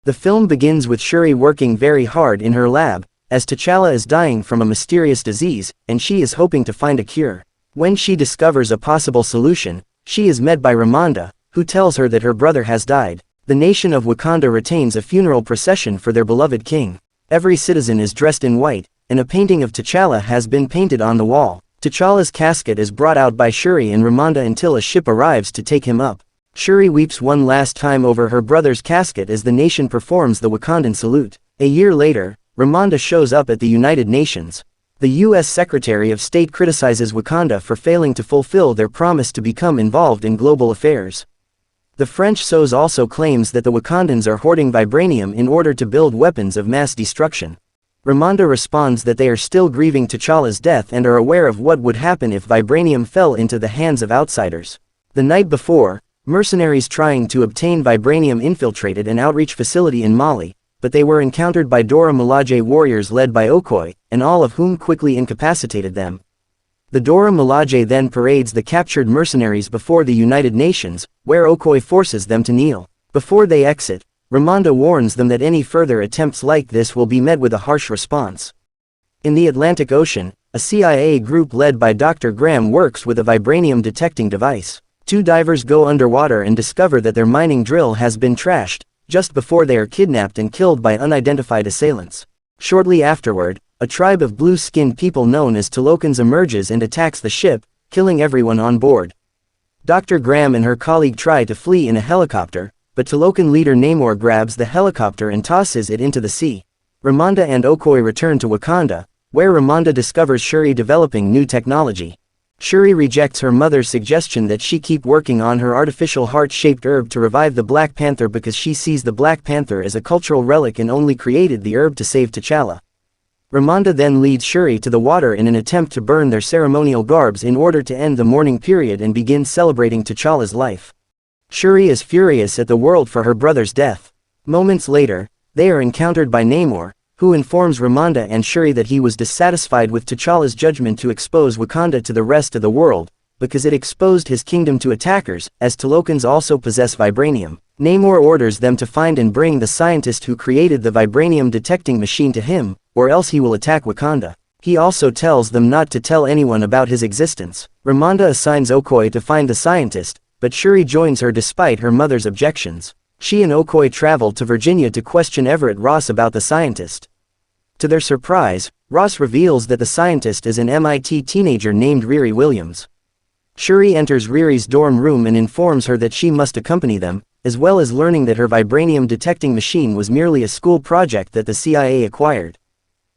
The film begins with Shuri working very hard in her lab, as T'Challa is dying from a mysterious disease, and she is hoping to find a cure. When she discovers a possible solution, she is met by Ramonda, who tells her that her brother has died. The nation of Wakanda retains a funeral procession for their beloved king. Every citizen is dressed in white, and a painting of T'Challa has been painted on the wall. T'Challa's casket is brought out by Shuri and Ramonda until a ship arrives to take him up. Shuri weeps one last time over her brother's casket as the nation performs the Wakandan salute. A year later, Ramonda shows up at the United Nations. The U.S. Secretary of State criticizes Wakanda for failing to fulfill their promise to become involved in global affairs. The French SOS also claims that the Wakandans are hoarding vibranium in order to build weapons of mass destruction. Ramonda responds that they are still grieving T'Challa's death and are aware of what would happen if vibranium fell into the hands of outsiders. The night before, mercenaries trying to obtain vibranium infiltrated an outreach facility in Mali, but they were encountered by Dora Milaje warriors led by Okoye, and all of whom quickly incapacitated them. The Dora Milaje then parades the captured mercenaries before the United Nations, where Okoye forces them to kneel. Before they exit, Ramonda warns them that any further attempts like this will be met with a harsh response. In the Atlantic Ocean, a CIA group led by Dr. Graham works with a vibranium-detecting device. Two divers go underwater and discover that their mining drill has been trashed, just before they are kidnapped and killed by unidentified assailants. Shortly afterward, a tribe of blue-skinned people known as Tulokans emerges and attacks the ship, killing everyone on board. Dr. Graham and her colleague try to flee in a helicopter, but Tulokan leader Namor grabs the helicopter and tosses it into the sea. Ramonda and Okoye return to Wakanda, where Ramonda discovers Shuri developing new technology. Shuri rejects her mother's suggestion that she keep working on her artificial heart-shaped herb to revive the Black Panther because she sees the Black Panther as a cultural relic and only created the herb to save T'Challa. Ramonda then leads Shuri to the water in an attempt to burn their ceremonial garbs in order to end the mourning period and begin celebrating T'Challa's life. Shuri is furious at the world for her brother's death. Moments later, they are encountered by Namor, who informs Ramonda and Shuri that he was dissatisfied with T'Challa's judgment to expose Wakanda to the rest of the world, because it exposed his kingdom to attackers, as Tulokans also possess vibranium. Namor orders them to find and bring the scientist who created the vibranium-detecting machine to him, or else he will attack Wakanda. He also tells them not to tell anyone about his existence. Ramonda assigns Okoye to find the scientist, but Shuri joins her despite her mother's objections. She and Okoye travel to Virginia to question Everett Ross about the scientist. To their surprise, Ross reveals that the scientist is an MIT teenager named Riri Williams. Shuri enters Riri's dorm room and informs her that she must accompany them, as well as learning that her vibranium-detecting machine was merely a school project that the CIA acquired.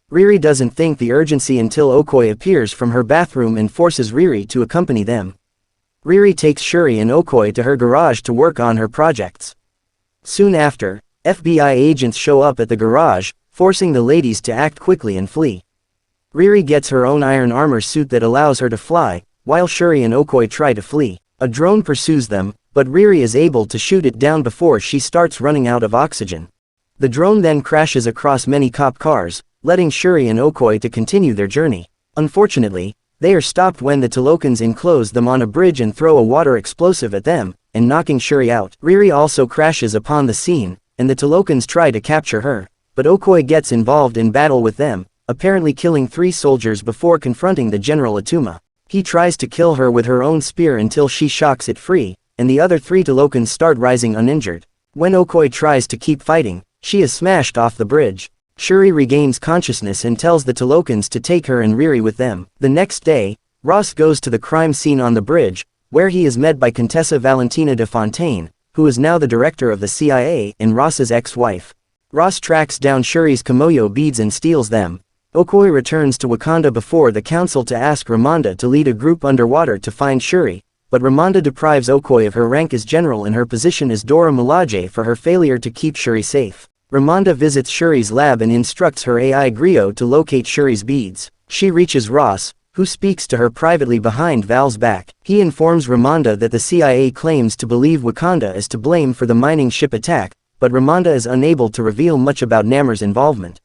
Riri doesn't think the urgency until Okoye appears from her bathroom and forces Riri to accompany them. Riri takes Shuri and Okoye to her garage to work on her projects. Soon after, FBI agents show up at the garage, forcing the ladies to act quickly and flee. Riri gets her own iron armor suit that allows her to fly, while Shuri and Okoye try to flee. A drone pursues them, but Riri is able to shoot it down before she starts running out of oxygen. The drone then crashes across many cop cars, letting Shuri and Okoye to continue their journey. Unfortunately, they are stopped when the Tulokans enclose them on a bridge and throw a water explosive at them, and knocking Shuri out. Riri also crashes upon the scene, and the Tulokans try to capture her, but Okoye gets involved in battle with them, apparently killing 3 soldiers before confronting the General Atuma. He tries to kill her with her own spear until she shocks it free, and the other 3 Tulokans start rising uninjured. When Okoye tries to keep fighting, she is smashed off the bridge. Shuri regains consciousness and tells the Tulokans to take her and Riri with them. The next day, Ross goes to the crime scene on the bridge, where he is met by Contessa Valentina de Fontaine, who is now the director of the CIA and Ross's ex-wife. Ross tracks down Shuri's Kimoyo beads and steals them. Okoye returns to Wakanda before the council to ask Ramonda to lead a group underwater to find Shuri, but Ramonda deprives Okoye of her rank as general and her position as Dora Milaje for her failure to keep Shuri safe. Ramonda visits Shuri's lab and instructs her AI griot to locate Shuri's beads. She reaches Ross, who speaks to her privately behind Val's back. He informs Ramonda that the CIA claims to believe Wakanda is to blame for the mining ship attack, but Ramonda is unable to reveal much about Namor's involvement.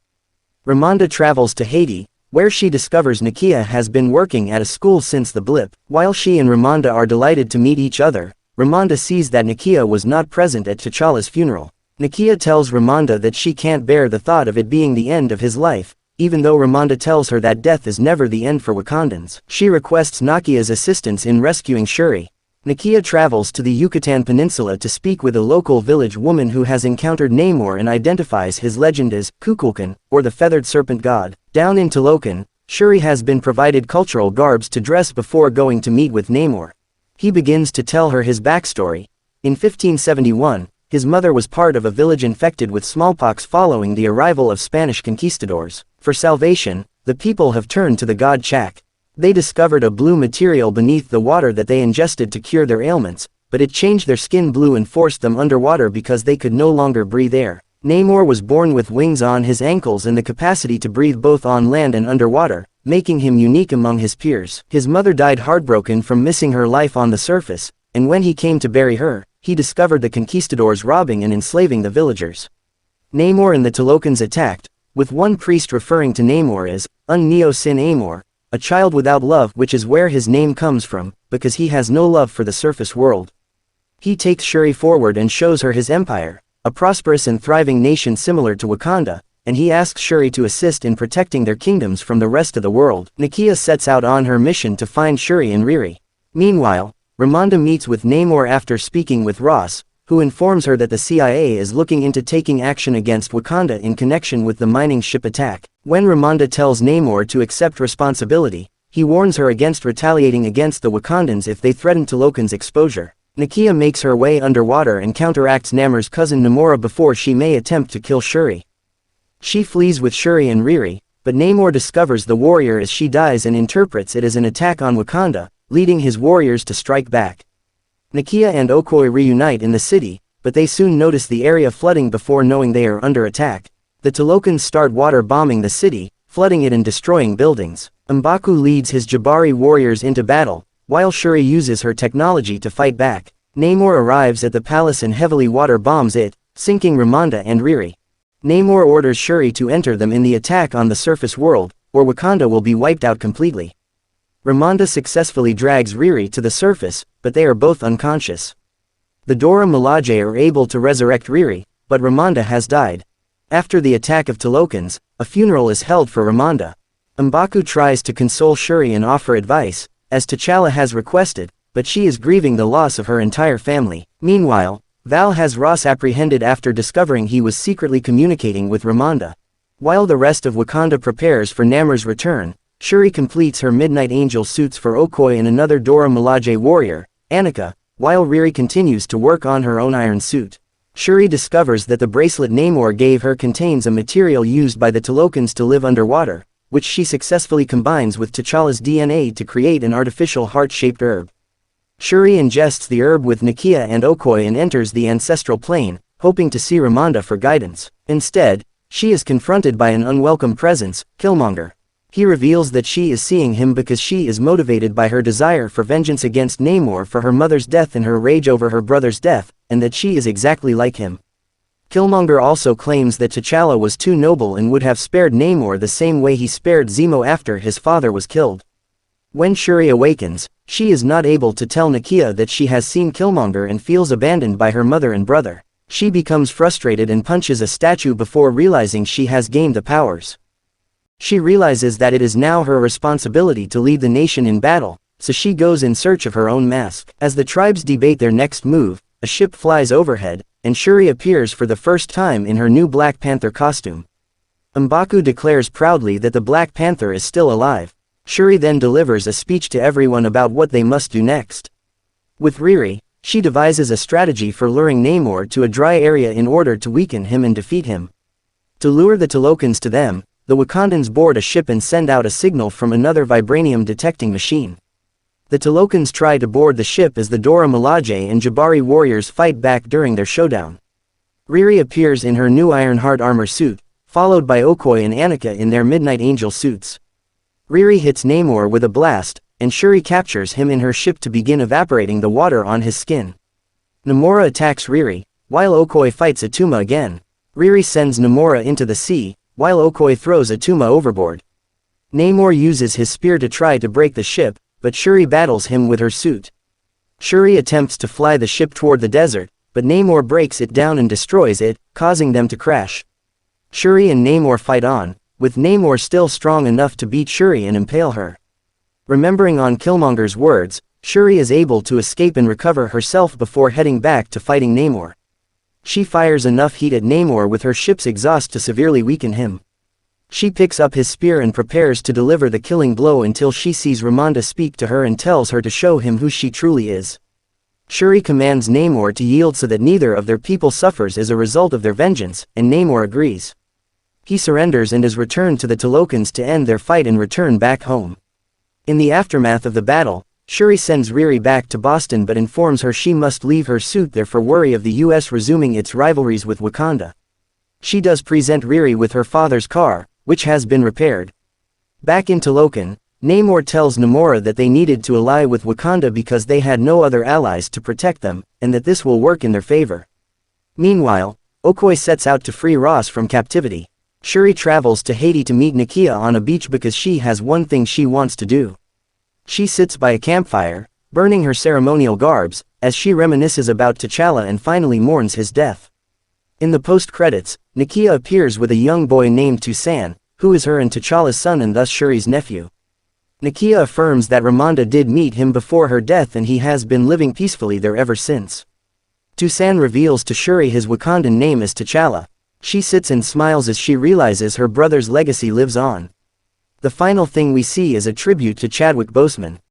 Ramonda travels to Haiti, where she discovers Nakia has been working at a school since the blip. While she and Ramonda are delighted to meet each other, Ramonda sees that Nakia was not present at T'Challa's funeral. Nakia tells Ramonda that she can't bear the thought of it being the end of his life, even though Ramonda tells her that death is never the end for Wakandans. She requests Nakia's assistance in rescuing Shuri. Nakia travels to the Yucatan Peninsula to speak with a local village woman who has encountered Namor and identifies his legend as Kukulkan, or the feathered serpent god. Down in Talokan, Shuri has been provided cultural garbs to dress before going to meet with Namor. He begins to tell her his backstory. In 1571, his mother was part of a village infected with smallpox following the arrival of Spanish conquistadors. For salvation, the people have turned to the god Chak. They discovered a blue material beneath the water that they ingested to cure their ailments, but it changed their skin blue and forced them underwater because they could no longer breathe air. Namor was born with wings on his ankles and the capacity to breathe both on land and underwater, making him unique among his peers. His mother died heartbroken from missing her life on the surface, and when he came to bury her, he discovered the conquistadors robbing and enslaving the villagers. Namor and the Talokans attacked, with one priest referring to Namor as Neo Sin Amor, a child without love, which is where his name comes from, because he has no love for the surface world. He takes Shuri forward and shows her his empire, a prosperous and thriving nation similar to Wakanda, and he asks Shuri to assist in protecting their kingdoms from the rest of the world. Nakia sets out on her mission to find Shuri and Riri. Meanwhile, Ramonda meets with Namor after speaking with Ross, who informs her that the CIA is looking into taking action against Wakanda in connection with the mining ship attack. When Ramonda tells Namor to accept responsibility, he warns her against retaliating against the Wakandans if they threaten Talokan's exposure. Nakia makes her way underwater and counteracts Namor's cousin Namora before she may attempt to kill Shuri. She flees with Shuri and Riri, but Namor discovers the warrior as she dies and interprets it as an attack on Wakanda, leading his warriors to strike back. Nakia and Okoye reunite in the city, but they soon notice the area flooding before knowing they are under attack. The Talokans start water bombing the city, flooding it and destroying buildings. M'Baku leads his Jabari warriors into battle, while Shuri uses her technology to fight back. Namor arrives at the palace and heavily water bombs it, sinking Ramonda and Riri. Namor orders Shuri to enter them in the attack on the surface world, or Wakanda will be wiped out completely. Ramonda successfully drags Riri to the surface, but they are both unconscious. The Dora Milaje are able to resurrect Riri, but Ramonda has died. After the attack of Talokans, a funeral is held for Ramonda. M'Baku tries to console Shuri and offer advice, as T'Challa has requested, but she is grieving the loss of her entire family. Meanwhile, Val has Ross apprehended after discovering he was secretly communicating with Ramonda. While the rest of Wakanda prepares for Namor's return, Shuri completes her Midnight Angel suits for Okoye and another Dora Milaje warrior, Annika, while Riri continues to work on her own iron suit. Shuri discovers that the bracelet Namor gave her contains a material used by the Talokans to live underwater, which she successfully combines with T'Challa's DNA to create an artificial heart-shaped herb. Shuri ingests the herb with Nakia and Okoye and enters the ancestral plane, hoping to see Ramonda for guidance. Instead, she is confronted by an unwelcome presence, Killmonger. He reveals that she is seeing him because she is motivated by her desire for vengeance against Namor for her mother's death and her rage over her brother's death, and that she is exactly like him. Killmonger also claims that T'Challa was too noble and would have spared Namor the same way he spared Zemo after his father was killed. When Shuri awakens, she is not able to tell Nakia that she has seen Killmonger and feels abandoned by her mother and brother. She becomes frustrated and punches a statue before realizing she has gained the powers. She realizes that it is now her responsibility to lead the nation in battle, so she goes in search of her own mask. As the tribes debate their next move, a ship flies overhead, and Shuri appears for the first time in her new Black Panther costume. M'Baku declares proudly that the Black Panther is still alive. Shuri then delivers a speech to everyone about what they must do next. With Riri, she devises a strategy for luring Namor to a dry area in order to weaken him and defeat him. To lure the Talokans to them, the Wakandans board a ship and send out a signal from another vibranium-detecting machine. The Talokans try to board the ship as the Dora Milaje and Jabari warriors fight back during their showdown. Riri appears in her new Ironheart armor suit, followed by Okoye and Annika in their Midnight Angel suits. Riri hits Namor with a blast, and Shuri captures him in her ship to begin evaporating the water on his skin. Namora attacks Riri, while Okoye fights Atuma again. Riri sends Namora into the sea, while Okoye throws Atuma overboard. Namor uses his spear to try to break the ship, but Shuri battles him with her suit. Shuri attempts to fly the ship toward the desert, but Namor breaks it down and destroys it, causing them to crash. Shuri and Namor fight on, with Namor still strong enough to beat Shuri and impale her. Remembering on Killmonger's words, Shuri is able to escape and recover herself before heading back to fighting Namor. She fires enough heat at Namor with her ship's exhaust to severely weaken him. She picks up his spear and prepares to deliver the killing blow until she sees Ramonda speak to her and tells her to show him who she truly is. Shuri commands Namor to yield so that neither of their people suffers as a result of their vengeance, and Namor agrees. He surrenders and is returned to the Talokans to end their fight and return back home. In the aftermath of the battle, Shuri sends Riri back to Boston but informs her she must leave her suit there for worry of the U.S. resuming its rivalries with Wakanda. She does present Riri with her father's car, which has been repaired. Back in Talokan, Namor tells Namora that they needed to ally with Wakanda because they had no other allies to protect them, and that this will work in their favor. Meanwhile, Okoye sets out to free Ross from captivity. Shuri travels to Haiti to meet Nakia on a beach because she has one thing she wants to do. She sits by a campfire, burning her ceremonial garbs, as she reminisces about T'Challa and finally mourns his death. In the post-credits, Nakia appears with a young boy named Toussaint, who is her and T'Challa's son and thus Shuri's nephew. Nakia affirms that Ramonda did meet him before her death and he has been living peacefully there ever since. Toussaint reveals to Shuri his Wakandan name is T'Challa. She sits and smiles as she realizes her brother's legacy lives on. The final thing we see is a tribute to Chadwick Boseman.